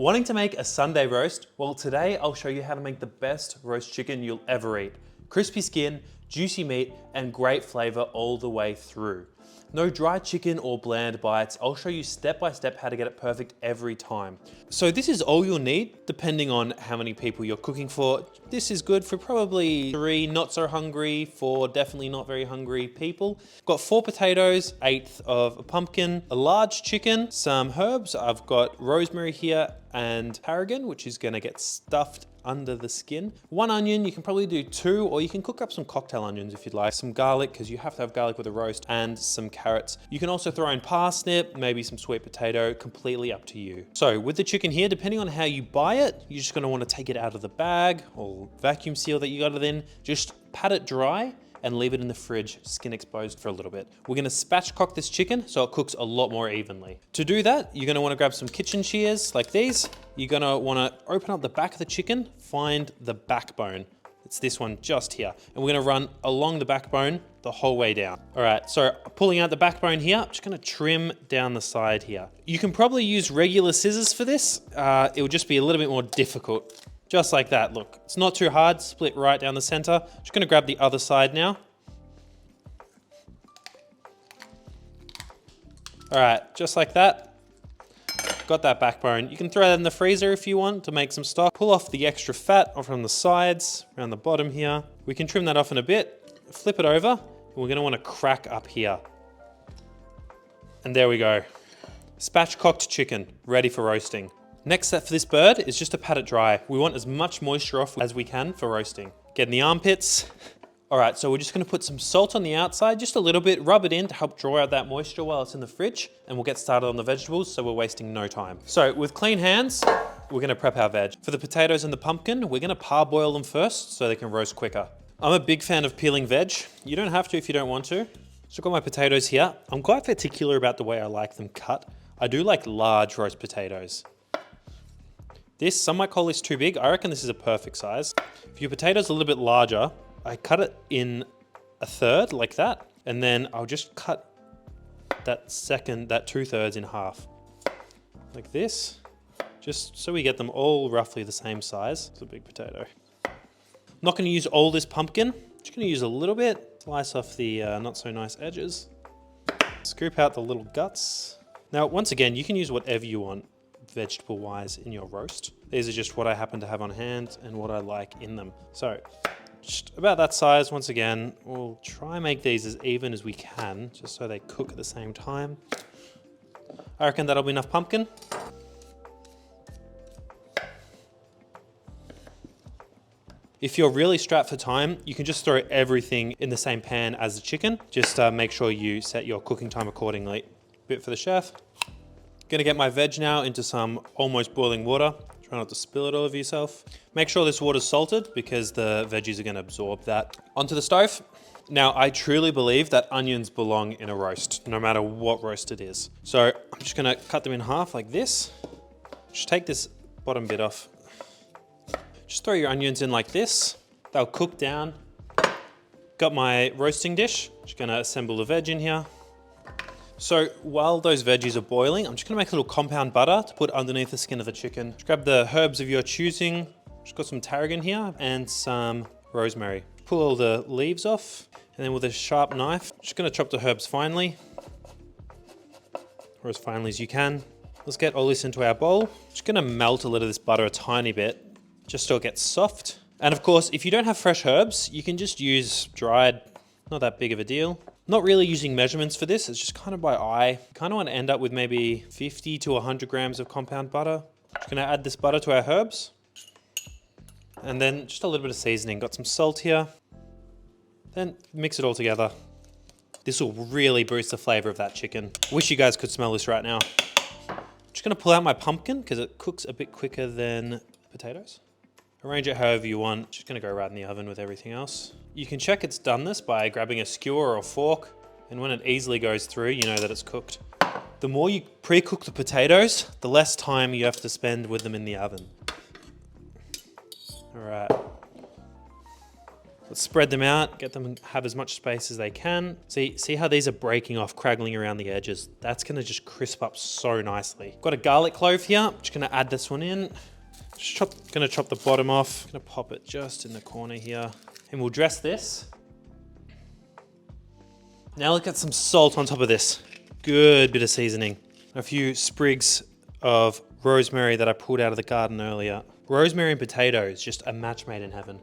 Wanting to make a Sunday roast? Well, today I'll show you how to make the best roast chicken you'll ever eat. Crispy skin, juicy meat, and great flavor all the way through. No dry chicken or bland bites. I'll show you step by step how to get it perfect every time. So this is all you'll need depending on how many people you're cooking for. This is good for probably 3 not so hungry, 4 definitely not very hungry people. Got 4 potatoes, 1/8 of a pumpkin, a large chicken, some herbs. I've got rosemary here and tarragon, which is gonna get stuffed under the skin. 1 onion, you can probably do 2, or you can cook up some cocktail onions if you'd like. Some garlic, because you have to have garlic with a roast, and some carrots. You can also throw in parsnip, maybe some sweet potato, completely up to you. So with the chicken here, depending on how you buy it, you're just gonna wanna take it out of the bag or vacuum seal that you got it in, just pat it dry and leave it in the fridge, skin exposed for a little bit. We're gonna spatchcock this chicken so it cooks a lot more evenly. To do that, you're gonna wanna grab some kitchen shears like these. You're gonna wanna open up the back of the chicken, find the backbone. It's this one just here. And we're gonna run along the backbone the whole way down. All right, so pulling out the backbone here, I'm just gonna trim down the side here. You can probably use regular scissors for this. It will just be a little bit more difficult. Just like that, look. It's not too hard, split right down the center. Just gonna grab the other side now. All right, just like that. Got that backbone. You can throw that in the freezer if you want to make some stock. Pull off the extra fat off from the sides, around the bottom here. We can trim that off in a bit, flip it over, and we're gonna wanna crack up here. And there we go. Spatchcocked chicken, ready for roasting. Next step for this bird is just to pat it dry. We want as much moisture off as we can for roasting. Get in the armpits. All right, so we're just gonna put some salt on the outside, just a little bit, rub it in to help draw out that moisture while it's in the fridge, and we'll get started on the vegetables so we're wasting no time. So with clean hands, we're gonna prep our veg. For the potatoes and the pumpkin, we're gonna parboil them first so they can roast quicker. I'm a big fan of peeling veg. You don't have to if you don't want to. So I've got my potatoes here. I'm quite particular about the way I like them cut. I do like large roast potatoes. Some might call this too big. I reckon this is a perfect size. If your potato's a little bit larger, I cut it in a third like that, and then I'll just cut that 2/3 in half. Like this, just so we get them all roughly the same size. It's a big potato. I'm not gonna use all this pumpkin, just gonna use a little bit. Slice off the not so nice edges. Scoop out the little guts. Now, once again, you can use whatever you want vegetable wise in your roast. These are just what I happen to have on hand and what I like in them. So just about that size. Once again, we'll try and make these as even as we can, just so they cook at the same time. I reckon that'll be enough pumpkin. If you're really strapped for time, you can just throw everything in the same pan as the chicken. Just make sure you set your cooking time accordingly. Bit for the chef. Gonna get my veg now into some almost boiling water. Try not to spill it all over yourself. Make sure this water's salted because the veggies are gonna absorb that. Onto the stove. Now, I truly believe that onions belong in a roast, no matter what roast it is. So I'm just gonna cut them in half like this. Just take this bottom bit off. Just throw your onions in like this. They'll cook down. Got my roasting dish. Just gonna assemble the veg in here. So while those veggies are boiling, I'm just gonna make a little compound butter to put underneath the skin of the chicken. Just grab the herbs of your choosing. Just got some tarragon here and some rosemary. Pull all the leaves off, and then with a sharp knife, just gonna chop the herbs finely, or as finely as you can. Let's get all this into our bowl. Just gonna melt a little of this butter a tiny bit, just so it gets soft. And of course, if you don't have fresh herbs, you can just use dried, not that big of a deal. Not really using measurements for this, it's just kind of by eye. Kind of want to end up with maybe 50 to 100 grams of compound butter. Just gonna add this butter to our herbs. And then just a little bit of seasoning. Got some salt here. Then mix it all together. This will really boost the flavor of that chicken. Wish you guys could smell this right now. Just gonna pull out my pumpkin because it cooks a bit quicker than potatoes. Arrange it however you want. Just gonna go right in the oven with everything else. You can check it's done this by grabbing a skewer or a fork, and when it easily goes through, you know that it's cooked. The more you pre-cook the potatoes, the less time you have to spend with them in the oven. All right. Let's spread them out, get them to have as much space as they can. See how these are breaking off, craggling around the edges. That's gonna just crisp up so nicely. Got a garlic clove here. Just gonna add this one in. Gonna chop the bottom off. Gonna pop it just in the corner here. And we'll dress this. Now look at some salt on top of this. Good bit of seasoning. A few sprigs of rosemary that I pulled out of the garden earlier. Rosemary and potatoes, just a match made in heaven.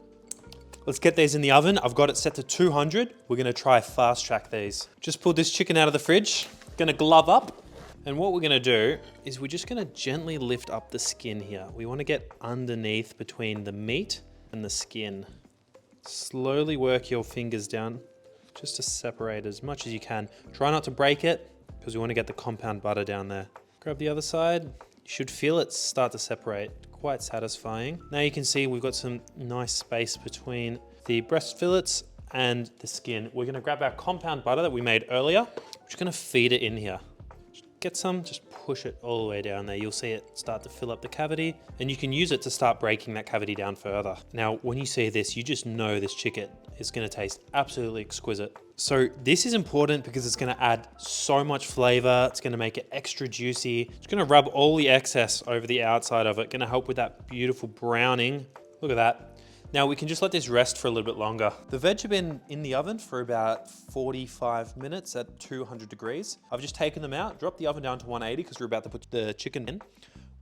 Let's get these in the oven. I've got it set to 200. We're gonna try fast track these. Just pulled this chicken out of the fridge. Gonna glove up. And what we're gonna do is we're just gonna gently lift up the skin here. We wanna get underneath between the meat and the skin. Slowly work your fingers down just to separate as much as you can. Try not to break it because we wanna get the compound butter down there. Grab the other side. You should feel it start to separate. Quite satisfying. Now you can see we've got some nice space between the breast fillets and the skin. We're gonna grab our compound butter that we made earlier. We're just gonna feed it in here. Get some, just push it all the way down there. You'll see it start to fill up the cavity and you can use it to start breaking that cavity down further. Now, when you see this, you just know this chicken is gonna taste absolutely exquisite. So this is important because it's gonna add so much flavor. It's gonna make it extra juicy. It's gonna rub all the excess over the outside of it. Gonna help with that beautiful browning. Look at that. Now we can just let this rest for a little bit longer. The veg have been in the oven for about 45 minutes at 200 degrees. I've just taken them out, dropped the oven down to 180 because we're about to put the chicken in.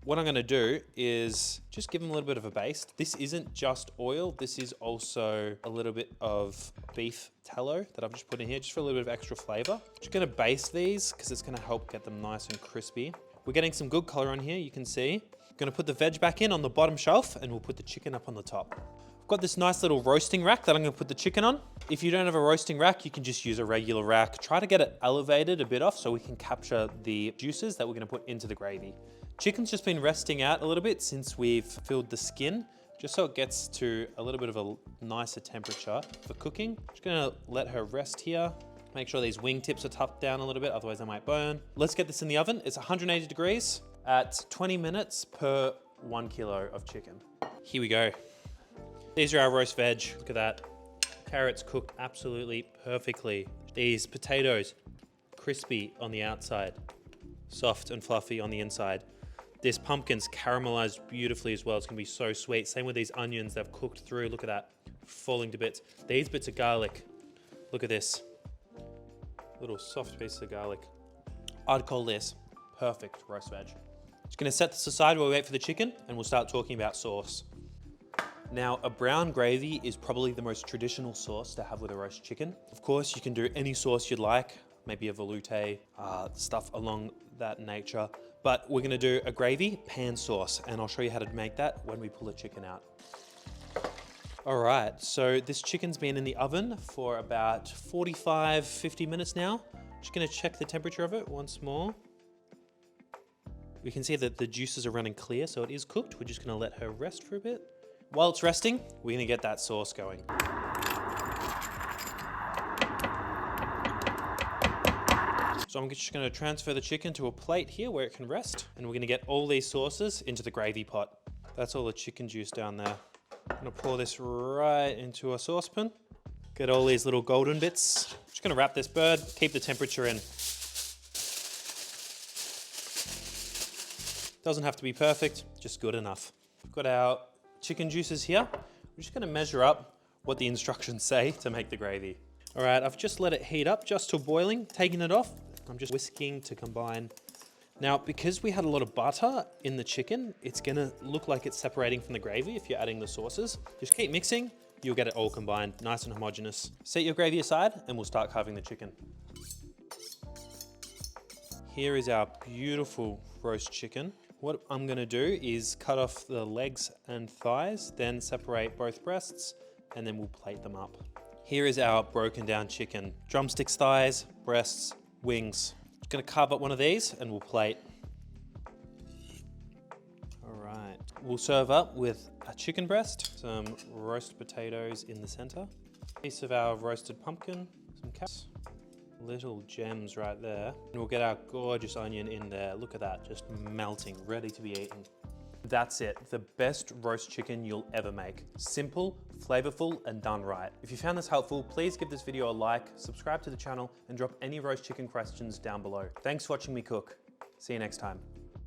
What I'm gonna do is just give them a little bit of a baste. This isn't just oil, this is also a little bit of beef tallow that I've just put in here just for a little bit of extra flavor. Just gonna baste these because it's gonna help get them nice and crispy. We're getting some good color on here, you can see. Gonna put the veg back in on the bottom shelf and we'll put the chicken up on the top. Got this nice little roasting rack that I'm gonna put the chicken on. If you don't have a roasting rack, you can just use a regular rack. Try to get it elevated a bit off so we can capture the juices that we're gonna put into the gravy. Chicken's just been resting out a little bit since we've filled the skin, just so it gets to a little bit of a nicer temperature for cooking. Just gonna let her rest here. Make sure these wing tips are tucked down a little bit, otherwise they might burn. Let's get this in the oven. It's 180 degrees at 20 minutes per 1 kilo of chicken. Here we go. These are our roast veg, look at that. Carrots cooked absolutely perfectly. These potatoes, crispy on the outside, soft and fluffy on the inside. This pumpkin's caramelized beautifully as well. It's gonna be so sweet. Same with these onions, they've cooked through, look at that, falling to bits. These bits of garlic, look at this. Little soft pieces of garlic. I'd call this perfect roast veg. Just gonna set this aside while we wait for the chicken and we'll start talking about sauce. Now, a brown gravy is probably the most traditional sauce to have with a roast chicken. Of course, you can do any sauce you'd like, maybe a velouté, stuff along that nature. But we're gonna do a gravy pan sauce, and I'll show you how to make that when we pull the chicken out. All right, so this chicken's been in the oven for about 45, 50 minutes now. Just gonna check the temperature of it once more. We can see that the juices are running clear, so it is cooked. We're just gonna let her rest for a bit. While it's resting, we're gonna get that sauce going. So I'm just gonna transfer the chicken to a plate here where it can rest, and we're gonna get all these sauces into the gravy pot. That's all the chicken juice down there. I'm gonna pour this right into a saucepan. Get all these little golden bits. Just gonna wrap this bird, keep the temperature in. Doesn't have to be perfect, just good enough. We've got our chicken juices here. We're just gonna measure up what the instructions say to make the gravy. All right, I've just let it heat up just to boiling, taking it off. I'm just whisking to combine. Now, because we had a lot of butter in the chicken, it's gonna look like it's separating from the gravy if you're adding the sauces. Just keep mixing, you'll get it all combined, nice and homogeneous. Set your gravy aside and we'll start carving the chicken. Here is our beautiful roast chicken. What I'm gonna do is cut off the legs and thighs, then separate both breasts, and then we'll plate them up. Here is our broken down chicken. Drumsticks, thighs, breasts, wings. Just gonna carve up one of these and we'll plate. All right, we'll serve up with a chicken breast, some roast potatoes in the center, a piece of our roasted pumpkin, some carrots. Little gems right there. And we'll get our gorgeous onion in there. Look at that, just melting, ready to be eaten. That's it, the best roast chicken you'll ever make. Simple, flavorful, and done right. If you found this helpful, please give this video a like, subscribe to the channel, and drop any roast chicken questions down below. Thanks for watching me cook. See you next time.